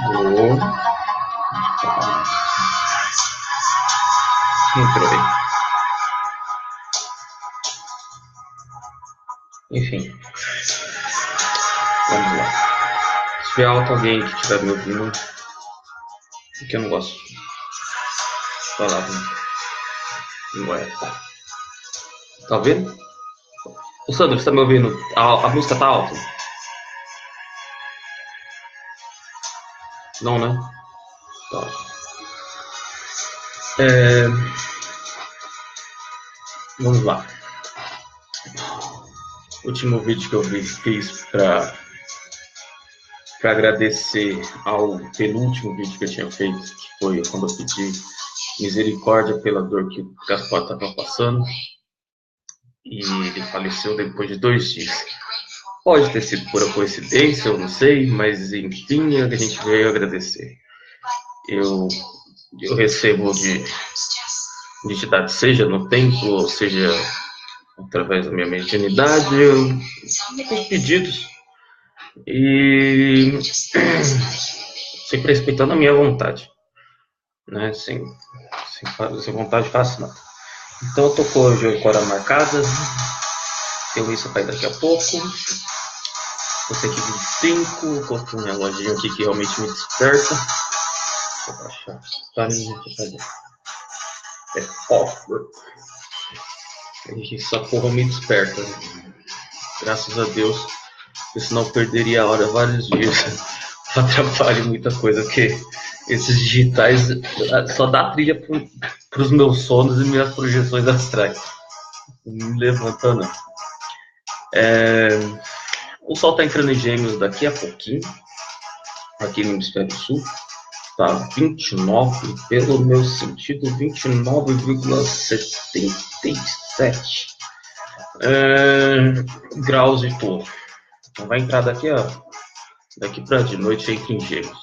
Boa. Entrou aí. Enfim. Vamos lá. Se tiver alto alguém que estiver me ouvindo, porque eu não gosto de falar, não é. Tá ouvindo? O Sandro, você tá me ouvindo? A música tá alta? Não, né? Tá. Vamos lá. O último vídeo que eu fiz para agradecer ao penúltimo vídeo que eu tinha feito, que foi quando eu pedi misericórdia pela dor que o Gaspar estava passando, e ele faleceu depois de 2 dias. Pode ter sido pura coincidência, eu não sei, mas enfim, a gente veio agradecer. Eu recebo de entidade, seja no templo, ou seja através da minha mediunidade, os pedidos, e sempre respeitando a minha vontade, né? Sem vontade faço nada. Então eu tô com hoje a hora marcada, eu isso vai daqui a pouco. Você aqui 25, coloquei um reloginho aqui que realmente me desperta. Deixa eu baixar. É foco. Essa porra me desperta. Graças a Deus. Porque senão eu perderia a hora vários dias. Atrapalha muita coisa, porque esses digitais só dá trilha para os meus sonos e minhas projeções astrais. Não me levanta, não. O Sol está entrando em Gêmeos daqui a pouquinho, aqui no Hemisfério Sul. Está 29, pelo meu sentido, 29,77 graus de touro. Então vai entrar daqui para de noite aí em Gêmeos.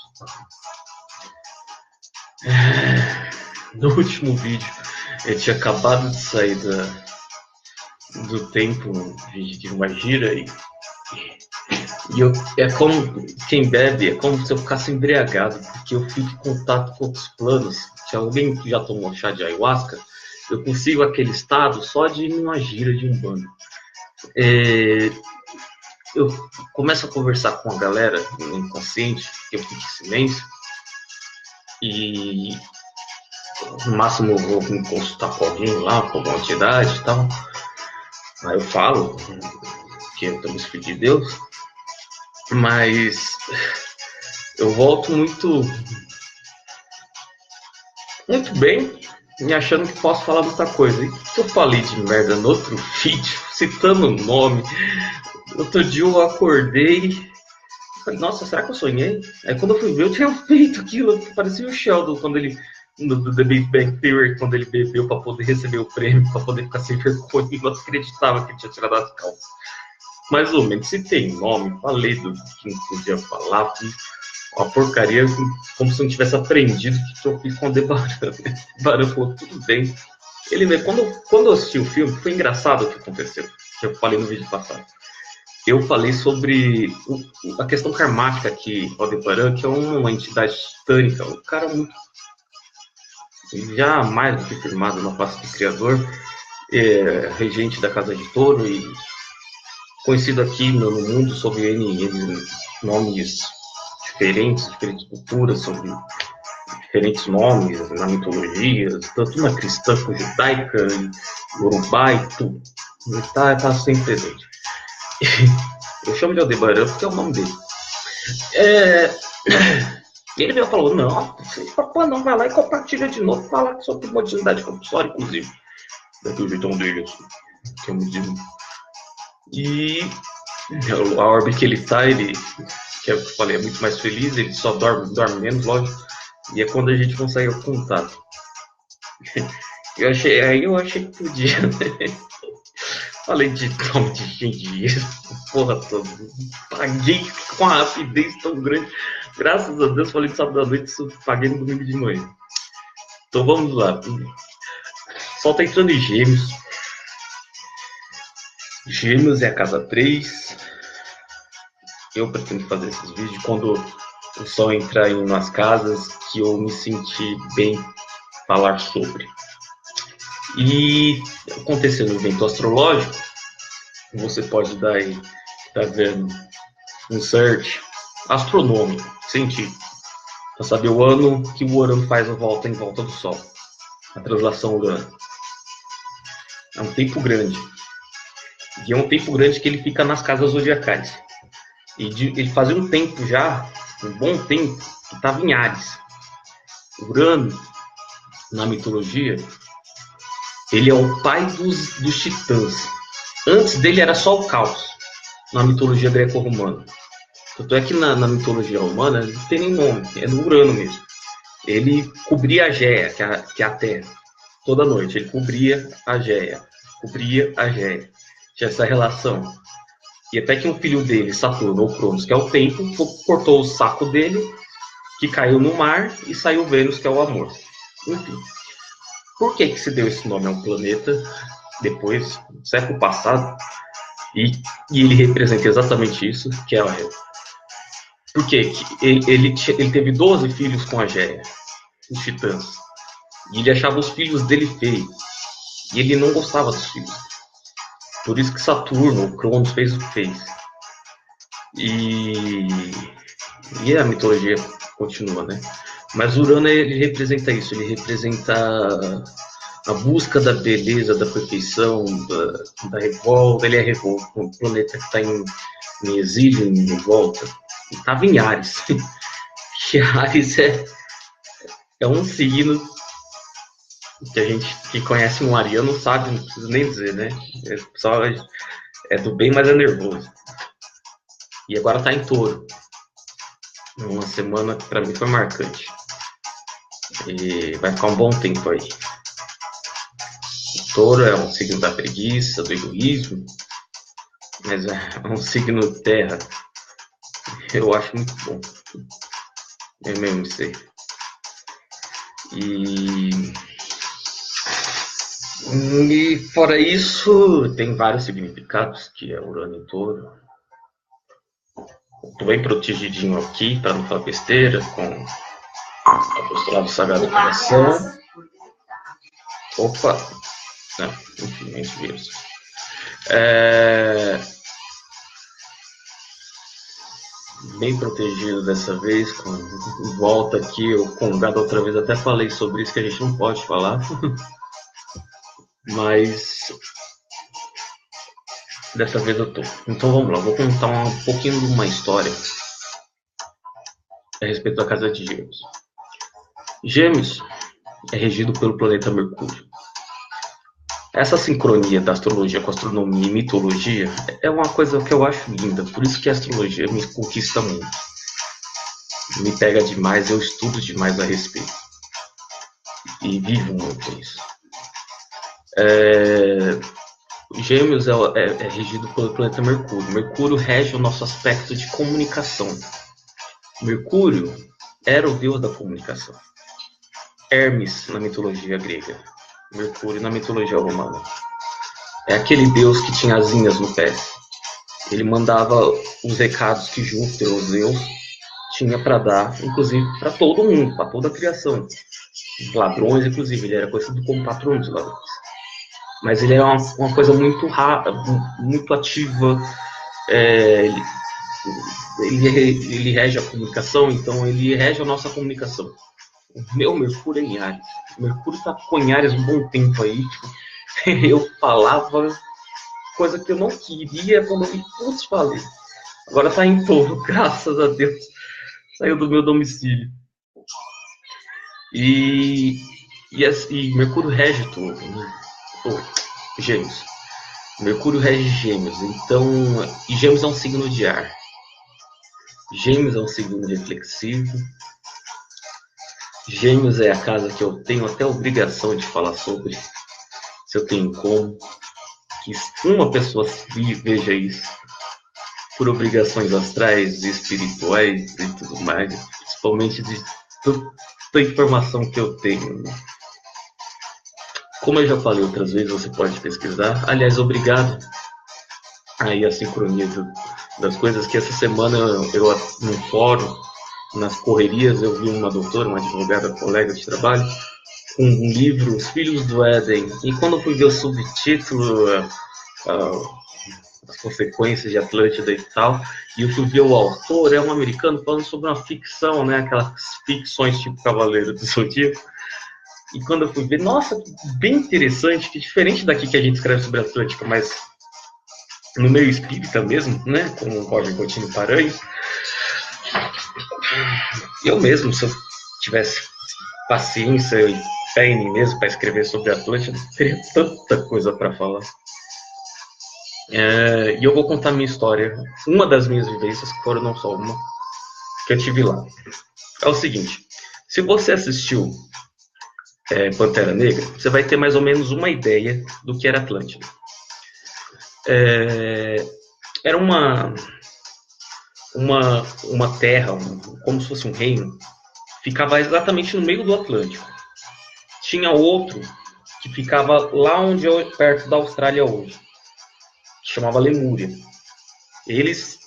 No último vídeo, eu tinha acabado de sair do tempo de uma gira e é como quem bebe, é como se eu ficasse embriagado, porque eu fico em contato com outros planos. Se alguém que já tomou chá de ayahuasca, eu consigo aquele estado só de ir numa gira de umbanda. Eu começo a conversar com a galera no inconsciente, que eu fico em silêncio, e no máximo eu vou me consultar com alguém lá, com alguma entidade e tal. Aí eu falo que eu também filho de Deus, mas eu volto muito bem, me achando que posso falar muita coisa. E que eu falei de merda no outro vídeo, citando o nome. Outro dia eu acordei, falei, nossa, será que eu sonhei? Aí quando eu fui ver, eu tinha feito aquilo, parecia o Sheldon quando ele, no The Big Bang Theory, quando ele bebeu para poder receber o prêmio, para poder ficar sem vergonha, e não acreditava que ele tinha tirado as calças. Mais ou menos, citei nome, falei do que não podia falar, fiz uma porcaria, como se não tivesse aprendido que eu fiz com o Debarão. O Debarão falou, tudo bem. Ele veio, quando eu assisti o filme, foi engraçado o que aconteceu, que eu falei no vídeo passado. Eu falei sobre a questão karmática que Aldebaran, que é uma entidade titânica, um cara muito já mais do que firmado na face do Criador, regente da Casa de Touro e conhecido aqui no mundo sob N nomes diferentes culturas, sobre diferentes nomes na mitologia, tanto na cristã como judaica, urubá e tudo. Ele tá sempre presente. Eu chamo de Aldebaran porque é o nome dele. Ele me falou, não, papai não, vai lá e compartilha de novo, falar sobre modernidade compulsória, inclusive. Daquele jeitão dele, assim, que eu me digo. E a orbe que ele tá, ele, que é o que eu falei, é muito mais feliz, ele só dorme menos, lógico, e é quando a gente consegue o contato. Eu achei que podia, né? Falei de nome de gente, porra toda, paguei com uma rapidez tão grande, graças a Deus, falei de sábado à noite, paguei no domingo de manhã. Então vamos lá, Sol tá entrando em Gêmeos. Gêmeos é a casa 3. Eu pretendo fazer esses vídeos quando o Sol entrar em umas casas que eu me senti bem falar sobre. E acontecendo um evento astrológico, você pode dar aí, tá vendo, um search astronômico, científico, para saber o ano que o Urano faz a volta em volta do Sol, a translação Urano. É um tempo grande. E é um tempo grande que ele fica nas casas zodiacais. E ele fazia um tempo já, um bom tempo, que estava em Áries. Urano, na mitologia, ele é o pai dos titãs. Antes dele era só o caos, na mitologia greco-romana. Tanto é que na mitologia romana não tem nem nome, é do Urano mesmo. Ele cobria a Géia, que é a Terra, toda noite. Ele cobria a Géia. Tinha essa relação. E até que um filho dele, Saturno ou Cronos, que é o tempo, cortou o saco dele, que caiu no mar, e saiu Vênus, que é o amor. Enfim. Por que se deu esse nome ao planeta depois, no século passado? E ele representa exatamente isso, que é a Géia. Por quê? Ele teve 12 filhos com a Géia, os titãs. E ele achava os filhos dele feios. E ele não gostava dos filhos. Por isso que Saturno, o Cronos, fez o que fez. E a mitologia continua, né? Mas Urano, ele representa isso. Ele representa a busca da beleza, da perfeição, da revolta. Ele é revolta. Um planeta que está em exílio, em revolta. Ele estava em Áries. Que Áries é um signo que a gente que conhece um ariano sabe, não preciso nem dizer, né? O pessoal é do bem, mas é nervoso. E agora tá em Touro. Uma semana que para mim foi marcante. E vai ficar um bom tempo aí. O Touro é um signo da preguiça, do egoísmo, mas é um signo terra. Eu acho muito bom. É mesmo sei. E fora isso, tem vários significados, que é Urano em Touro. Estou bem protegidinho aqui, para não falar besteira, com o apostolado sagrado do coração. Opa! Não, enfim, antivírus. Bem protegido dessa vez, com volta aqui, eu Congado outra vez até falei sobre isso, que a gente não pode falar. Mas dessa vez eu tô. Então vamos lá, vou contar um pouquinho de uma história a respeito da casa de Gêmeos. Gêmeos é regido pelo planeta Mercúrio. Essa sincronia da astrologia com astronomia e mitologia é uma coisa que eu acho linda, por isso que a astrologia me conquista muito. Me pega demais, eu estudo demais a respeito. E vivo muito isso. Gêmeos é regido pelo planeta Mercúrio. Mercúrio rege o nosso aspecto de comunicação. Mercúrio era o deus da comunicação. Hermes na mitologia grega. Mercúrio na mitologia romana. É aquele deus que tinha asinhas no pé. Ele mandava os recados que Júpiter, o Zeus, tinha para dar, inclusive para todo mundo, para toda a criação. Ladrões, inclusive, ele era conhecido como patrão dos ladrões. Mas ele é uma coisa muito rápida, muito ativa. Ele rege a comunicação, então ele rege a nossa comunicação. O meu Mercúrio é em Áries. O Mercúrio está com em Áries um bom tempo aí. Tipo, eu falava coisa que eu não queria quando eu me falei. Agora está em Touro, graças a Deus. Saiu do meu domicílio. E Mercúrio rege Touro, né? Gêmeos. Mercúrio rege Gêmeos. Então, e Gêmeos é um signo de ar. Gêmeos é um signo reflexivo. Gêmeos é a casa que eu tenho até obrigação de falar sobre, se eu tenho como, que uma pessoa veja isso, por obrigações astrais, espirituais e tudo mais, principalmente de toda a informação que eu tenho. Como eu já falei outras vezes, você pode pesquisar. Aliás, obrigado aí a sincronia das coisas, que essa semana eu num fórum nas correrias, eu vi uma doutora, uma advogada, colega de trabalho, com um livro, Os Filhos do Éden. E quando eu fui ver o subtítulo, as consequências de Atlântida e tal, e eu fui ver o autor, é um americano falando sobre uma ficção, né? Aquelas ficções tipo Cavaleiro do Zodíaco. E quando eu fui ver, nossa, bem interessante, que diferente daqui que a gente escreve sobre a Atlântica, mas no meio espírita mesmo, né? Como o Roger Coutinho Paranhos. Eu mesmo, se eu tivesse paciência e fé em mim mesmo para escrever sobre a Atlântida, teria tanta coisa para falar. E eu vou contar minha história, uma das minhas vivências, que foram não só uma, que eu tive lá. É o seguinte, se você assistiu Pantera Negra, você vai ter mais ou menos uma ideia do que era Atlântida. Era uma terra, como se fosse um reino, ficava exatamente no meio do Atlântico. Tinha outro que ficava lá onde perto da Austrália hoje, que chamava Lemúria. Eles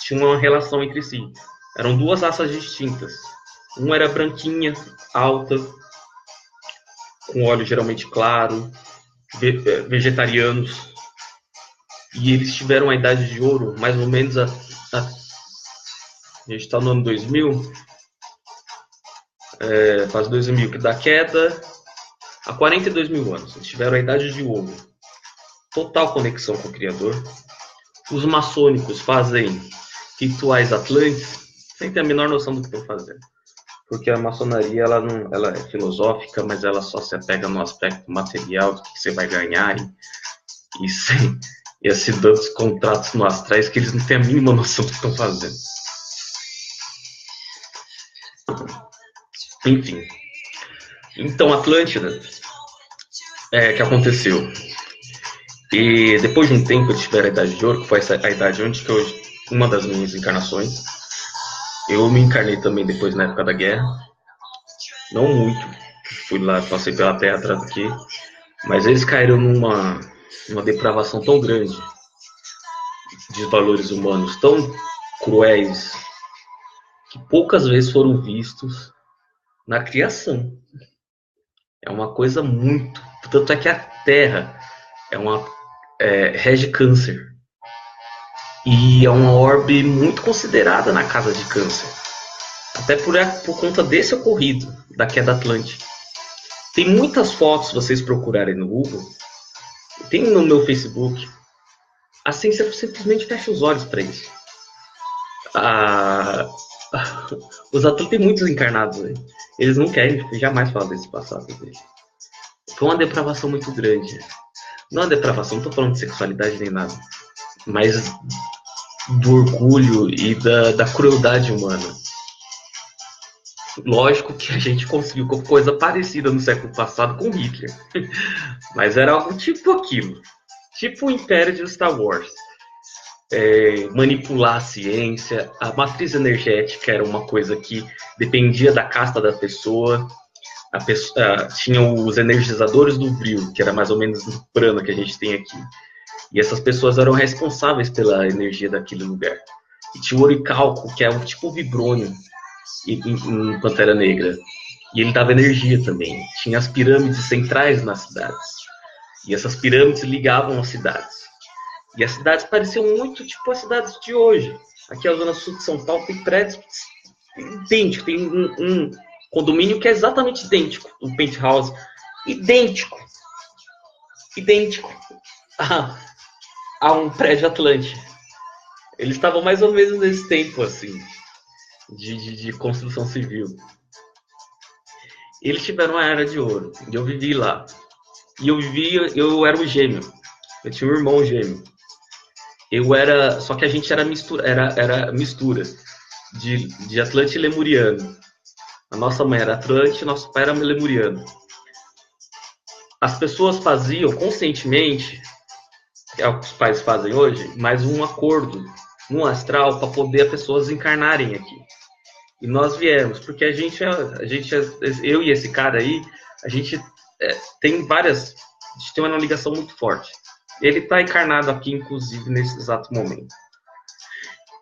tinham uma relação entre si. Eram duas raças distintas. Uma era branquinha, alta, com olho geralmente claro, vegetarianos. E eles tiveram a idade de ouro, mais ou menos a gente está no ano 2000, quase 2000, que da queda há 42 mil anos. Eles tiveram a idade de ouro. Total conexão com o Criador. Os maçônicos fazem rituais atlantes sem ter a menor noção do que estão fazendo. Porque a maçonaria ela é filosófica, mas ela só se apega no aspecto material do que você vai ganhar e assinando os contratos no astrais que eles não têm a mínima noção do que estão fazendo. Enfim. Então, Atlântida, que aconteceu? E depois de um tempo eles tiveram a Idade de Ouro, que foi a idade onde que hoje, uma das minhas encarnações. Eu me encarnei também depois na época da guerra. Não muito. Fui lá, passei pela terra atrás daqui. Mas eles caíram numa depravação tão grande, de valores humanos tão cruéis, que poucas vezes foram vistos na criação. É uma coisa muito... Tanto é que a Terra rege Câncer. E é uma orbe muito considerada na casa de Câncer. Até por conta desse ocorrido, da queda atlântica. Tem muitas fotos, se vocês procurarem no Google. Tem no meu Facebook. Assim você simplesmente fecha os olhos para isso. Os atletas têm muitos encarnados aí. Eles não querem jamais falar desse passado dele. Foi uma depravação muito grande. Não é depravação, não estou falando de sexualidade nem nada. Mas do orgulho e da crueldade humana. Lógico que a gente conseguiu coisa parecida no século passado com Hitler. Mas era algo tipo aquilo. Tipo o Império de Star Wars. Manipular a ciência. A matriz energética era uma coisa que dependia da casta da pessoa. Tinha os energizadores do Vril, que era mais ou menos o prana que a gente tem aqui. E essas pessoas eram responsáveis pela energia daquele lugar. E tinha o oricalco, que é um tipo vibrônio em Pantera Negra. E ele dava energia também. Tinha as pirâmides centrais nas cidades. E essas pirâmides ligavam as cidades. E as cidades pareciam muito tipo as cidades de hoje. Aqui na zona sul de São Paulo tem prédios idênticos. Tem um condomínio que é exatamente idêntico. Um penthouse idêntico. Idêntico a um prédio Atlântico. Eles estavam mais ou menos nesse tempo, assim, de construção civil. Eles tiveram uma era de ouro. E eu vivi lá. E eu era o gêmeo. Eu tinha um irmão gêmeo. Só que a gente era mistura de Atlante e Lemuriano. A nossa mãe era Atlante, nosso pai era Lemuriano. As pessoas faziam conscientemente, é o que os pais fazem hoje, mais um acordo no astral para poder as pessoas encarnarem aqui. E nós viemos, porque eu e esse cara aí, a gente tem uma ligação muito forte. Ele está encarnado aqui, inclusive, nesse exato momento.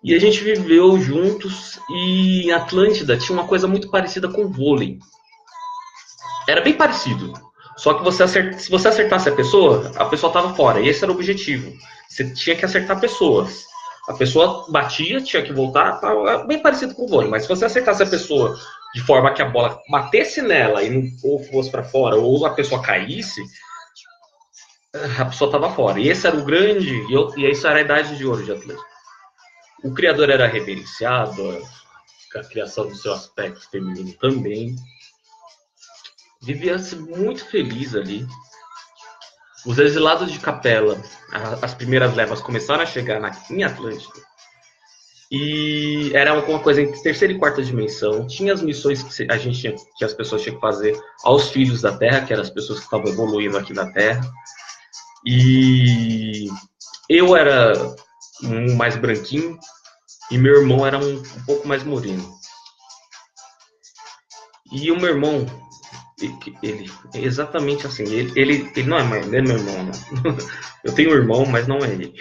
E a gente viveu juntos e em Atlântida tinha uma coisa muito parecida com vôlei. Era bem parecido. Só que se você acertasse a pessoa estava fora. E esse era o objetivo. Você tinha que acertar pessoas. A pessoa batia, tinha que voltar. Bem parecido com o vôlei. Mas se você acertasse a pessoa de forma que a bola batesse nela e não, ou fosse para fora, ou a pessoa caísse, a pessoa estava fora. E esse era o grande. E isso era a idade de ouro de Atlântida. O criador era reverenciado, a criação do seu aspecto feminino também. Vivia-se muito feliz ali. Os exilados de Capela, as primeiras levas começaram a chegar em Atlântida. E era alguma coisa entre terceira e quarta dimensão. Tinha as missões que as pessoas tinham que fazer aos filhos da Terra, que eram as pessoas que estavam evoluindo aqui na Terra. E eu era um mais branquinho e meu irmão era um pouco mais moreno. E o meu irmão, ele exatamente assim, ele não é meu irmão, não. Eu tenho um irmão, mas não é ele.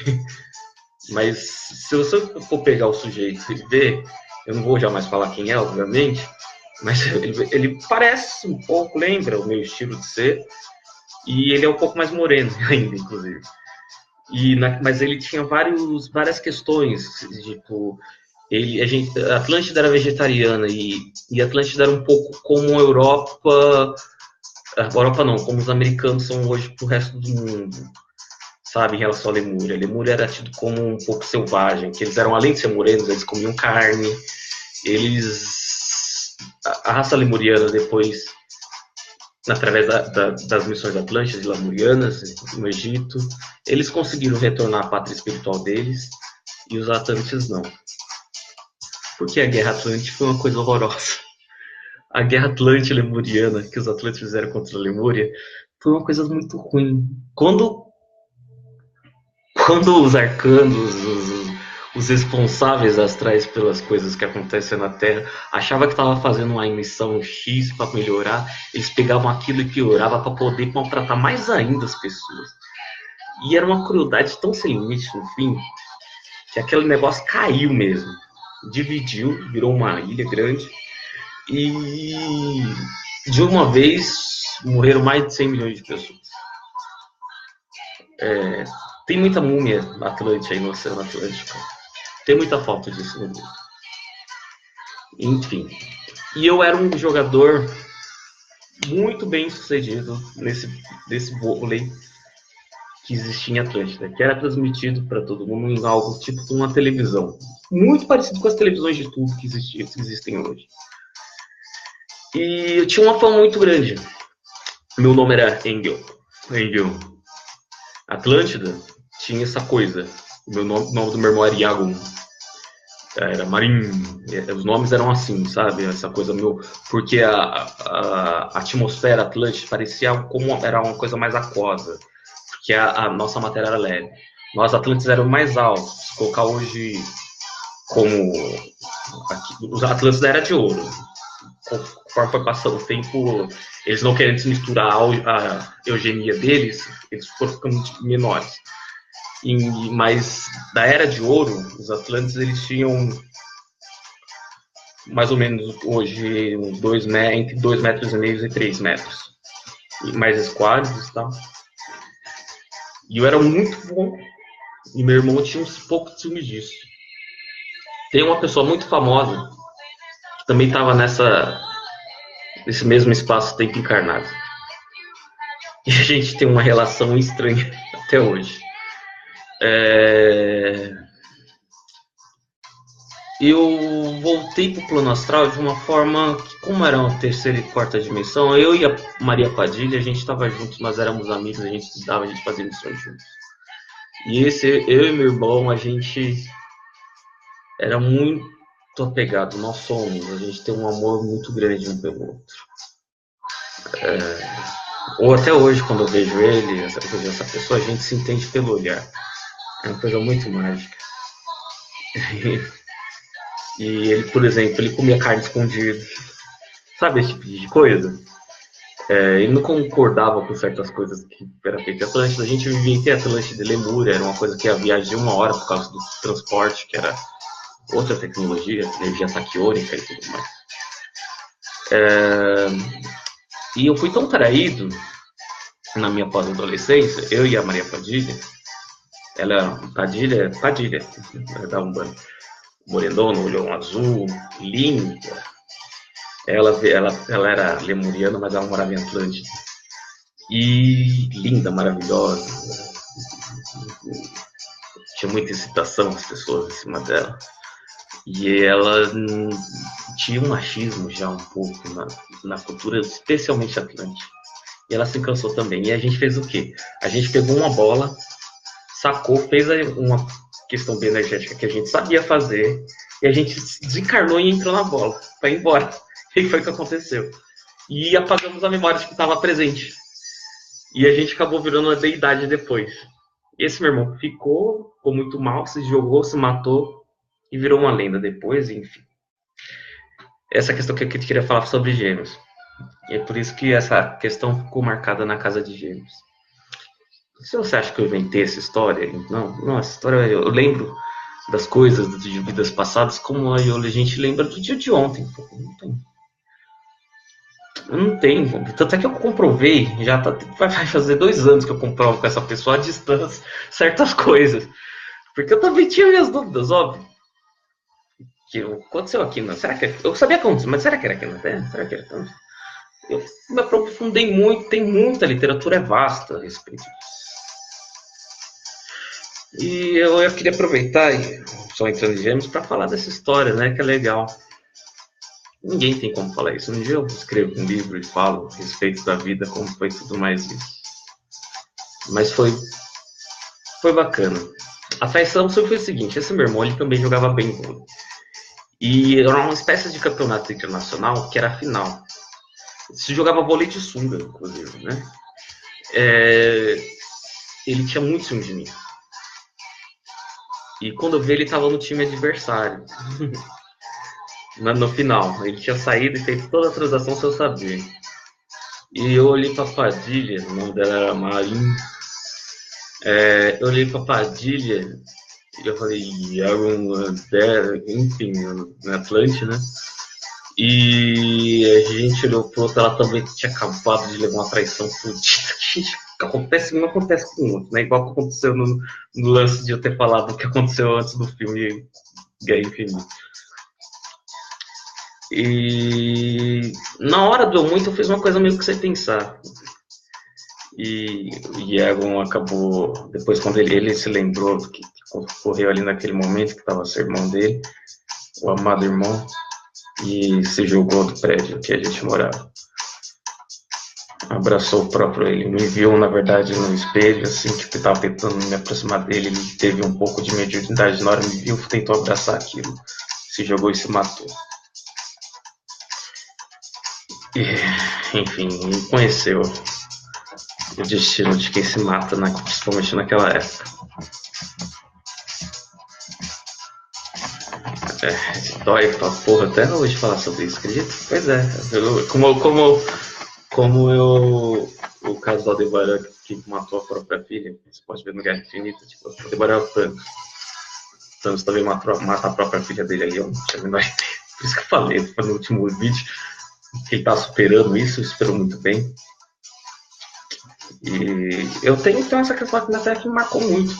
Mas se você for pegar o sujeito e ver, eu não vou jamais falar quem é, obviamente, mas ele parece um pouco, lembra o meu estilo de ser, e ele é um pouco mais moreno ainda, inclusive. Mas ele tinha várias questões, tipo, a Atlântida era vegetariana e Atlântida era um pouco como a Europa não, como os americanos são hoje pro resto do mundo, sabe, em relação à Lemúria. A Lemúria era tido como um pouco selvagem, que eles eram, além de ser morenos, eles comiam carne, a raça lemuriana depois, através das missões atlânticas e lemurianas no Egito, eles conseguiram retornar à pátria espiritual deles, e os atlantes não. Porque a Guerra Atlântica foi uma coisa horrorosa. A Guerra Atlântico-Lemuriana que os atlantes fizeram contra a Lemúria foi uma coisa muito ruim. Quando os arcanos, os responsáveis astrais pelas coisas que acontecem na Terra, achavam que estava fazendo uma missão X para melhorar, eles pegavam aquilo e pioravam para poder maltratar mais ainda as pessoas. E era uma crueldade tão sem limite no fim, que aquele negócio caiu mesmo. Dividiu, virou uma ilha grande, e de uma vez morreram mais de 100 milhões de pessoas. Tem muita múmia atlântica aí no Oceano Atlântico. Tem muita foto disso no mundo. Enfim. E eu era um jogador muito bem sucedido desse vôlei que existia em Atlântida, que era transmitido para todo mundo em algo tipo de uma televisão. Muito parecido com as televisões de tubo que existem hoje. E eu tinha uma fama muito grande. Meu nome era Engel. Atlântida tinha essa coisa. O nome do meu irmão era Iago. Era Marinho. Os nomes eram assim, sabe? Essa coisa porque a atmosfera atlântica parecia como era uma coisa mais aquosa. Porque a nossa matéria era leve. Nós atlantes eram mais altos. Se colocar hoje como os atlantes da Era de Ouro. Conforme foi passando o tempo, eles não querendo se misturar a eugenia deles, eles foram ficando menores. Mas da Era de Ouro, os atlantes eles tinham mais ou menos hoje entre 2,5 metros e 3 metros. Mais esquálidos e tal. E eu era muito bom. E meu irmão tinha uns poucos ciúmes disso. Tem uma pessoa muito famosa que também estava nesse mesmo espaço-tempo encarnado. E a gente tem uma relação estranha até hoje. Eu voltei para o plano astral de uma forma que, como era uma terceira e quarta dimensão, eu e a Maria Padilha, a gente estava juntos, nós éramos amigos, a gente estudava, a gente fazia missões juntos. E eu e meu irmão, a gente era muito apegado, nós somos, a gente tem um amor muito grande um pelo outro. Ou até hoje, quando eu vejo ele, essa pessoa, a gente se entende pelo olhar. É uma coisa muito mágica. E ele, por exemplo, ele comia carne escondida. Sabe esse tipo de coisa? Ele não concordava com certas coisas que era feita em Atlântida. A gente vivia entre Atlântida e Lemúria. Era uma coisa que ia viajar 1 hora por causa do transporte, que era outra tecnologia, energia taquiônica e tudo mais. É, e eu fui tão traído na minha pós-adolescência, eu e a Maria Padilha, ela, Padilha, da Umbanda, morendona, olhão azul, linda. Ela era lemuriana, mas ela morava em Atlântida. E linda, maravilhosa. Tinha muita excitação as pessoas em cima dela. E ela tinha um machismo já um pouco na cultura, especialmente atlântica. E ela se cansou também. E a gente fez o quê? A gente pegou uma bola, sacou, fez uma questão bem energética que a gente sabia fazer, e a gente desencarnou e entrou na bola, para ir embora. E foi o que aconteceu. E apagamos a memória de que estava presente. E a gente acabou virando uma deidade depois. Esse meu irmão ficou muito mal, se jogou, se matou e virou uma lenda depois, enfim. Essa questão que eu queria falar sobre gêmeos. E é por isso que essa questão ficou marcada na casa de gêmeos. Se você acha que eu inventei essa história, não, essa história eu lembro das coisas de vidas passadas como a gente lembra do dia de ontem. Não tem. Tanto é que eu comprovei, vai fazer 2 anos que eu comprovo com essa pessoa à distância certas coisas. Porque eu também tinha minhas dúvidas, óbvio. Que aconteceu aqui, não? Será que eu sabia que aconteceu, mas será que era aqui na Terra? Será que era tanto? Eu me aprofundei muito, tem muita literatura vasta a respeito disso. E eu queria aproveitar, só entrando em Gêmeos, para falar dessa história, né? Que é legal. Ninguém tem como falar isso. Um dia eu escrevo um livro e falo a respeito da vida, como foi tudo mais isso. Mas foi bacana. A traição foi o seguinte: esse meu irmão ele também jogava bem vôlei. E era uma espécie de campeonato internacional que era a final. Se jogava vôlei de sunga, inclusive, né? Ele tinha muito ciúme de mim. E quando eu vi, ele estava no time adversário. No final. Ele tinha saído e feito toda a transação sem eu saber. E eu olhei pra Padilha, o nome dela era Marim. Eu olhei pra Padilha e eu falei, enfim, na Atlântida, né? E a gente olhou pro outro, ela também tinha acabado de levar uma traição fodida. Não acontece com outro, né? Igual que aconteceu no lance de eu ter falado o que aconteceu antes do filme Guerra Infinita. E na hora do muito eu fiz uma coisa meio que sem pensar. E o Egon acabou, depois quando ele se lembrou do que ocorreu ali naquele momento, que estava o irmão dele, o amado irmão, e se jogou do prédio que a gente morava. Abraçou o próprio ele, me viu na verdade no espelho, assim, tipo, estava tentando me aproximar dele, ele teve um pouco de mediunidade, na hora me viu, tentou abraçar aquilo, se jogou e se matou. E, enfim, me conheceu o destino de quem se mata, né? Principalmente naquela época. Dói pra porra até hoje falar sobre isso, acredita? Pois é, o caso do Aldebaran que matou a própria filha, você pode ver no Guerra Infinita, tipo, o Aldebaran é o Thanos. O Thanos também mata a própria filha dele ali, eu não tinha a menor ideia. Por isso que eu falei no último vídeo, que ele tá superando isso, superou muito bem. E eu tenho então essa questão na Terra que me marcou muito.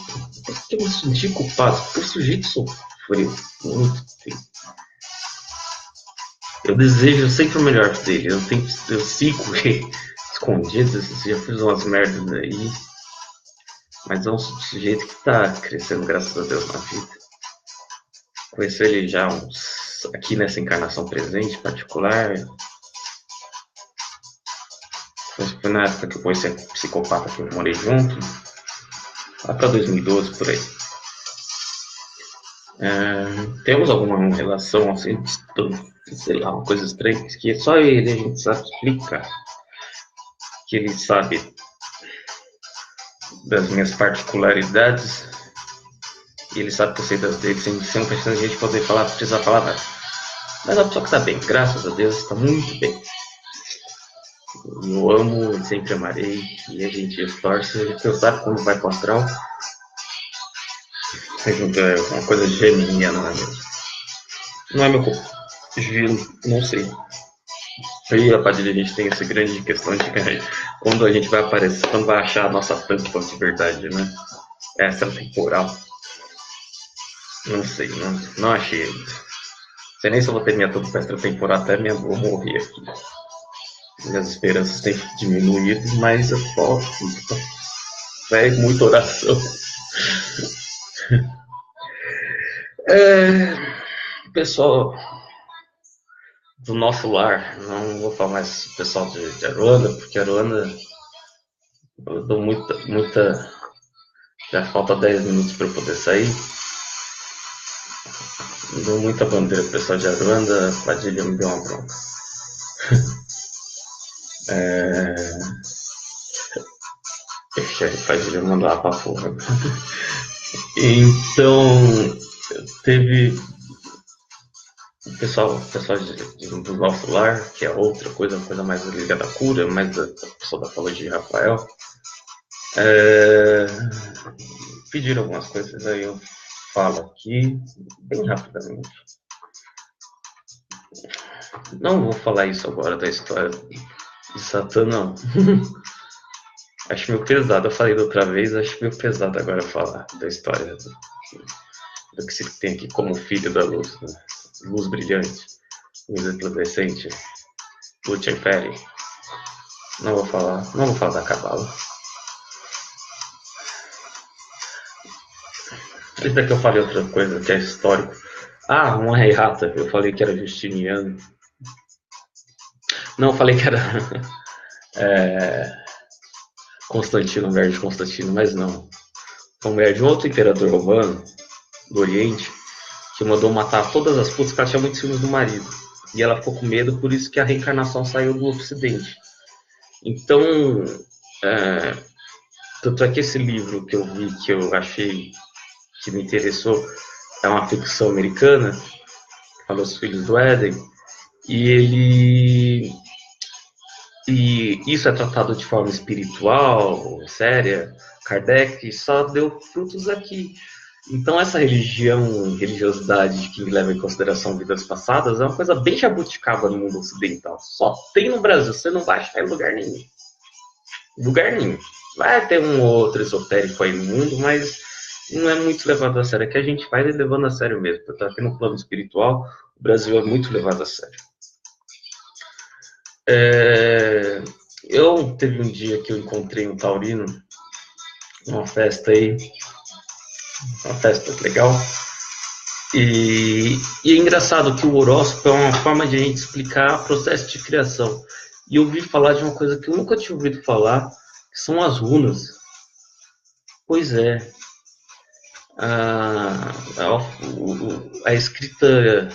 Eu me senti culpado, o sujeito sofreu muito. Eu desejo sempre o melhor dele. Eu sigo escondido, já fiz umas merdas aí. Mas é um sujeito que tá crescendo, graças a Deus, na vida. Conheci ele já aqui nessa encarnação presente particular. Foi na época que eu conheci a psicopata que eu morei junto. Lá pra 2012, por aí. Temos alguma relação assim, sei lá, uma coisa estranha, que só ele a gente sabe explicar. Que ele sabe das minhas particularidades e ele sabe que eu sei das dele, sem a gente poder precisar falar nada. Mas a pessoa que tá bem, graças a Deus, está muito bem. Eu amo e sempre amarei, e a gente torce, a gente sabe quando vai pro astral. É uma coisa geminiana, não é mesmo? Não é meu corpo. Gelo, não sei. Aí, a Padilha, a gente tem essa grande questão de quando a gente vai aparecer, quando vai achar a nossa tampa de verdade, né? Essa temporal. Não sei, não achei ainda. Não sei nem se eu vou ter minha tampa extratemporal até minha avó morrer aqui. Minhas esperanças têm diminuído, mas eu só é muita oração. Pessoal do nosso lar, não vou falar mais do pessoal de Aruanda, porque Aruanda eu dou muita. Já falta 10 minutos para eu poder sair. Eu dou muita bandeira pro pessoal de Aruanda, a Padilha me deu uma bronca. A Padilha mandou lá pra porra. Então, teve o pessoal do nosso lar, que é outra coisa mais ligada à cura, mais da pessoa da teologia de Rafael, pediram algumas coisas, aí eu falo aqui, bem rapidamente. Não vou falar isso agora da história de Satã, não. Acho meio pesado, eu falei da outra vez, acho meio pesado agora falar da história do que se tem aqui como filho da luz, né? Luz brilhante, luz resplandecente, Lucifere. Não vou falar da Cabala. Esse daqui eu falei outra coisa que é histórico. Uma errata, eu falei que era Justiniano. Não, eu falei que era Constantino, mulher de Constantino, mas não. Foi mulher de um outro imperador romano do Oriente que mandou matar todas as putas porque ela tinha muitos ciúmes do marido. E ela ficou com medo, por isso que a reencarnação saiu do Ocidente. Então, tanto é que esse livro que eu vi, que eu achei que me interessou, é uma ficção americana, que fala Os Filhos do Éden, e isso é tratado de forma espiritual, séria. Kardec só deu frutos aqui. Então essa religiosidade que leva em consideração vidas passadas é uma coisa bem jabuticaba no mundo ocidental. Só tem no Brasil, você não vai achar em lugar nenhum. Lugar nenhum. Vai ter um outro esotérico aí no mundo, mas não é muito levado a sério. É que a gente vai levando a sério mesmo. Porque aqui no plano espiritual, o Brasil é muito levado a sério. Eu teve um dia que eu encontrei um taurino numa festa aí, uma festa legal, e é engraçado que o horóscopo é uma forma de a gente explicar o processo de criação. E eu ouvi falar de uma coisa que eu nunca tinha ouvido falar, que são as runas. Pois é, a escrita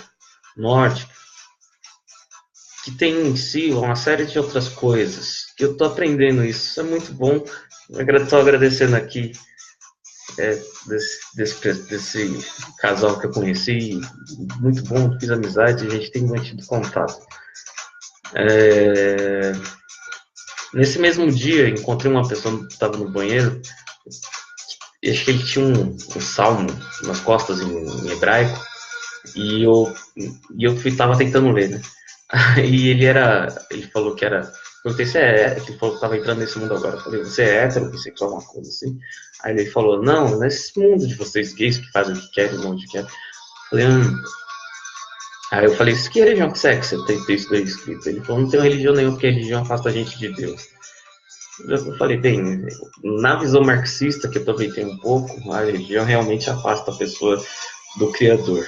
nórdica, que tem em si uma série de outras coisas, que eu estou aprendendo isso é muito bom. Estou agradecendo aqui desse casal que eu conheci, muito bom, fiz amizade, a gente tem mantido contato. Nesse mesmo dia, encontrei uma pessoa que estava no banheiro, e acho que ele tinha um salmo nas costas em hebraico, e eu estava tentando ler, né? E ele falou que era. Perguntei se que ele falou que estava entrando nesse mundo agora. Eu falei, você é hétero, bissexual, uma coisa assim? Aí ele falou, não, nesse mundo de vocês gays que fazem o que querem, onde querem. Eu falei, Aí eu falei, que religião que você tem isso daí escrito? Ele falou, não tem religião nenhuma, porque a religião afasta a gente de Deus. Eu falei, bem, na visão marxista, que eu também tenho um pouco, a religião realmente afasta a pessoa do Criador.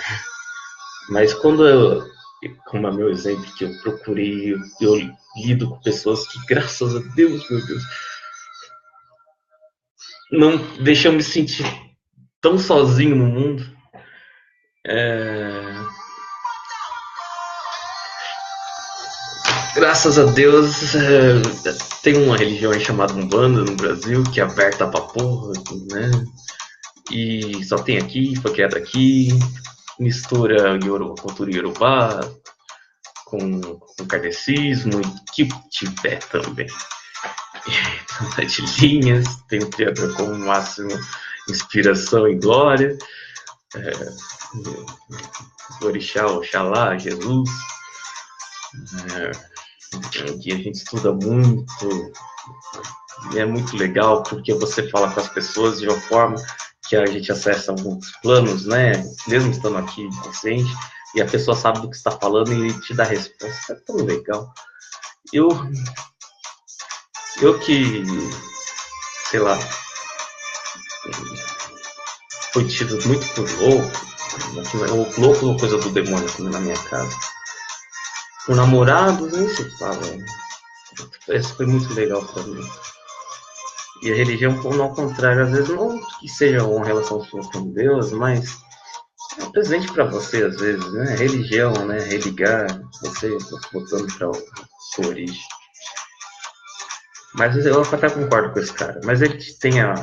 Mas como é meu exemplo, que eu procurei, eu lido com pessoas que, graças a Deus, meu Deus, não deixam eu me sentir tão sozinho no mundo. Graças a Deus, tem uma religião aí chamada Umbanda no Brasil, que é aberta pra porra, né? E só tem aqui, foi criada aqui, mistura cultura iorubá com kardecismo e que tiver também. Tem de linhas, tem o criador como máximo inspiração e glória. Orixá, Oxalá, Jesus, que a gente estuda muito, e é muito legal porque você fala com as pessoas de uma forma que a gente acessa alguns planos, né? Mesmo estando aqui presente, e a pessoa sabe do que está falando e te dá resposta. É tão legal. Eu que, sei lá, fui tido muito por louco, ou louco ou coisa do demônio aqui na minha casa. Por namorados, nem se fala. Isso foi muito legal para mim. E a religião, ao contrário, às vezes não que seja uma relação sua com Deus, mas é um presente para você, às vezes, né? Religião, né? Religar, você voltando para sua origem. Mas eu até concordo com esse cara. Mas ele tem a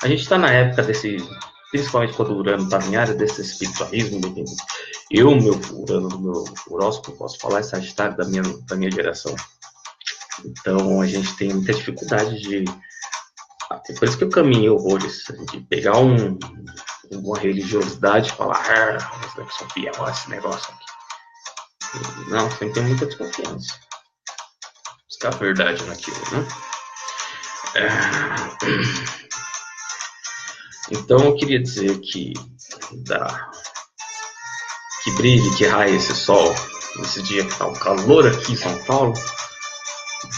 gente está na época desse, principalmente quando o Urano está em área, desse espiritualismo. Meu Urano do meu horóscopo, posso falar, é Sagitário da minha geração. Então a gente tem muita dificuldade de. Por isso que eu caminhei horrores, de pegar uma religiosidade e falar, eu sou fiel a esse negócio aqui. Não, sempre tem muita desconfiança. Buscar a verdade naquilo, né? Então eu queria dizer que brilhe, que raie esse sol, nesse dia que tá um calor aqui em São Paulo,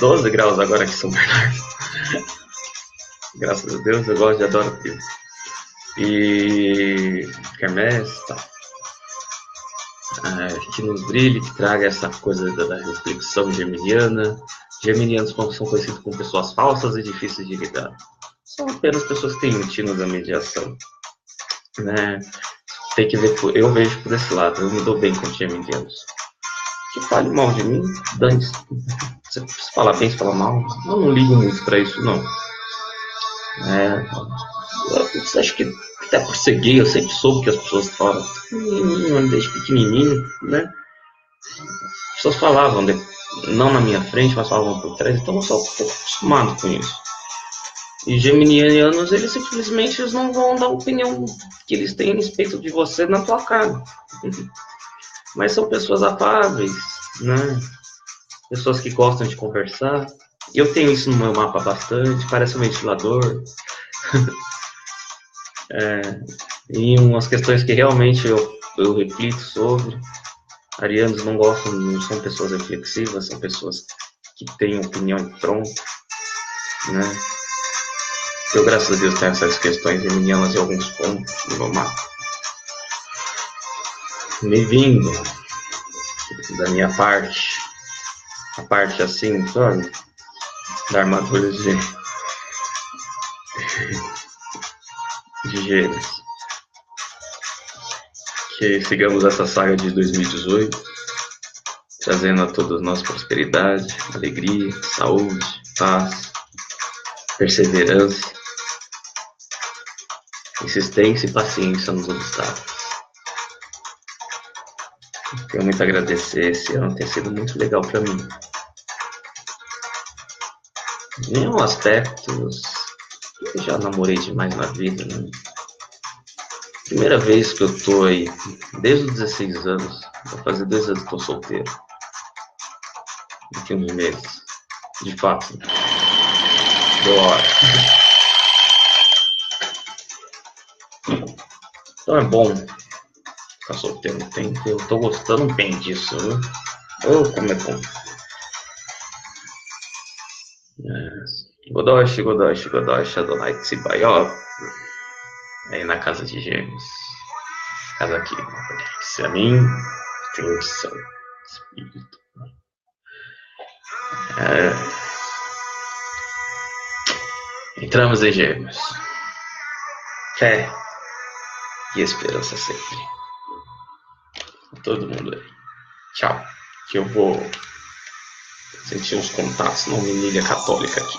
12 graus agora aqui em São Bernardo. Graças a Deus, eu gosto de adoro frio. E quermesse, tá? Que nos brilhe, que traga essa coisa da reflexão geminiana. Geminianos são conhecidos como pessoas falsas e difíceis de lidar. São apenas pessoas que têm um tino da mediação, né? Tem que ver, eu vejo por esse lado, eu me dou bem com os geminianos. Que fale mal de mim, dane-se. Se falar bem, se falar mal, eu não ligo muito pra isso, não. Eu acho que até por ser gay, eu sempre soube que as pessoas falam desde pequenininho, né? As pessoas falavam, não na minha frente, mas falavam por trás, então eu sou um pouco acostumado com isso. E geminianos, eles simplesmente não vão dar a opinião que eles têm a respeito de você na tua cara. Mas são pessoas afáveis, né? Pessoas que gostam de conversar. Eu tenho isso no meu mapa bastante, parece um ventilador. E umas questões que realmente eu reflito sobre. Arianos não gostam, não são pessoas reflexivas, são pessoas que têm opinião pronta, né? Eu, graças a Deus, tenho essas questões geminianas em alguns pontos no meu mapa. Me vindo da minha parte, a parte assim, sabe? Da armadura de Gêmeos. Que sigamos essa saga de 2018, trazendo a todos nós prosperidade, alegria, saúde, paz, perseverança, insistência e paciência nos obstáculos. Tenho muito a agradecer, esse ano tem sido muito legal para mim. Em nenhum aspecto, eu já namorei demais na vida, né? Primeira vez que eu tô aí, desde os 16 anos, vou fazer 2 anos que tô solteiro. Daqui uns meses. De fato. Deu hora. Então é bom ficar solteiro um tempo. Eu tô gostando bem disso, né? Como é bom. Godoshi, Godoshi, Godoshi, Adonai Tsibayov. Aí na casa de Gêmeos. Casa aqui. Se a mim, tem o seu espírito. Entramos em Gêmeos. Fé e esperança sempre. Todo mundo aí. Tchau. Que eu vou sentir uns contatos na humilha católica aqui.